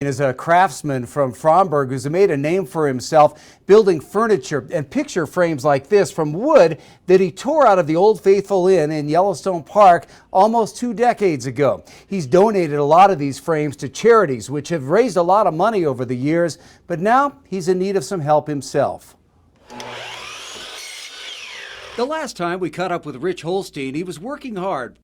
Is a craftsman from Fromberg who's made a name for himself building furniture and picture frames like this from wood that he tore out of the Old Faithful Inn in Yellowstone Park almost 2 decades ago. He's donated a lot of these frames to charities, which have raised a lot of money over the years, but now he's in need of some help himself. The last time we caught up with Rich Holstein, he was working hard,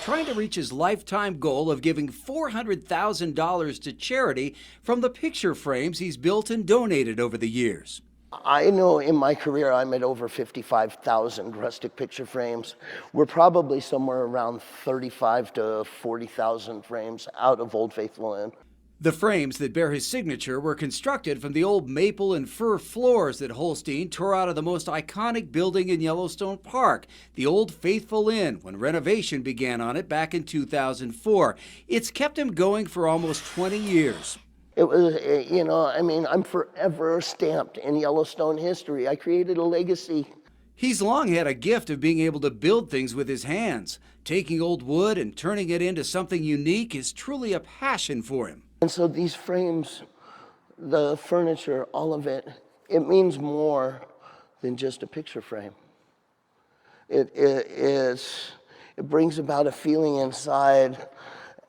trying to reach his lifetime goal of giving $400,000 to charity from the picture frames he's built and donated over the years. I know in my career I'm at over 55,000 rustic picture frames. We're probably somewhere around 35 to 40,000 frames out of Old Faithful Inn. The frames that bear his signature were constructed from the old maple and fir floors that Holstein tore out of the most iconic building in Yellowstone Park, the Old Faithful Inn, when renovation began on it back in 2004. It's kept him going for almost 20 years. It was, I'm forever stamped in Yellowstone history. I created a legacy. He's long had a gift of being able to build things with his hands. Taking old wood and turning it into something unique is truly a passion for him. And so these frames, the furniture, all of it, it means more than just a picture frame. It brings about a feeling inside,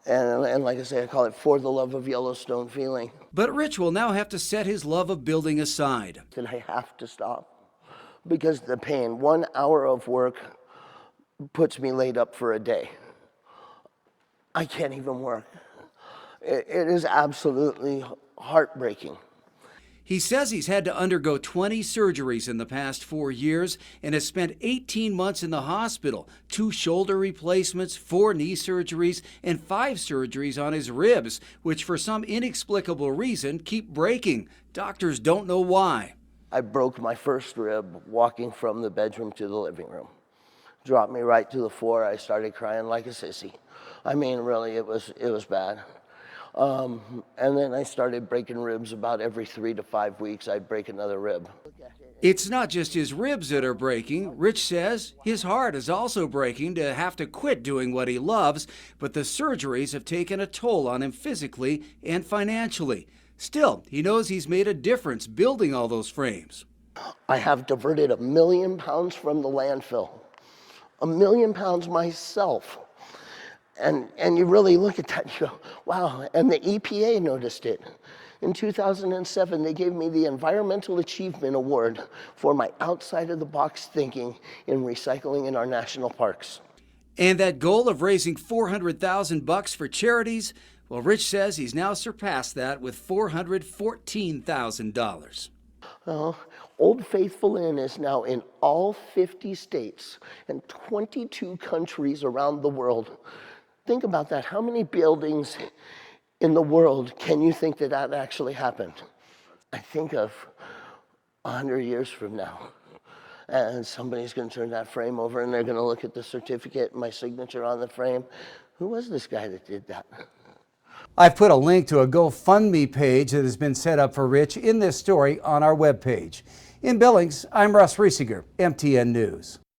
and like I say, I call it for the love of Yellowstone feeling. But Rich will now have to set his love of building aside. And I have to stop because the pain, 1 hour of work puts me laid up for a day. I can't even work. It is absolutely heartbreaking. He says he's had to undergo 20 surgeries in the past 4 years and has spent 18 months in the hospital, 2 shoulder replacements, 4 knee surgeries, and 5 surgeries on his ribs, which for some inexplicable reason keep breaking. Doctors don't know why. I broke my first rib walking from the bedroom to the living room. Dropped me right to the floor. I started crying like a sissy. I mean, really, it was bad. And then I started breaking ribs about every 3 to 5 weeks. I'd break another rib. It's not just his ribs that are breaking. Rich says his heart is also breaking to have to quit doing what he loves, but the surgeries have taken a toll on him physically and financially. Still, he knows he's made a difference building all those frames. I have diverted 1 million pounds from the landfill. 1 million pounds myself. And you really look at that and you go, wow, and the EPA noticed it. In 2007, they gave me the Environmental Achievement Award for my outside-of-the-box thinking in recycling in our national parks. And that goal of raising $400,000 for charities, well, Rich says he's now surpassed that with $414,000. Well, Old Faithful Inn is now in all 50 states and 22 countries around the world. Think about that. How many buildings in the world can you think that actually happened? I think of 100 years from now. And somebody's going to turn that frame over and they're going to look at the certificate and my signature on the frame. Who was this guy that did that? I've put a link to a GoFundMe page that has been set up for Rich in this story on our webpage. In Billings, I'm Russ Riesiger, MTN News.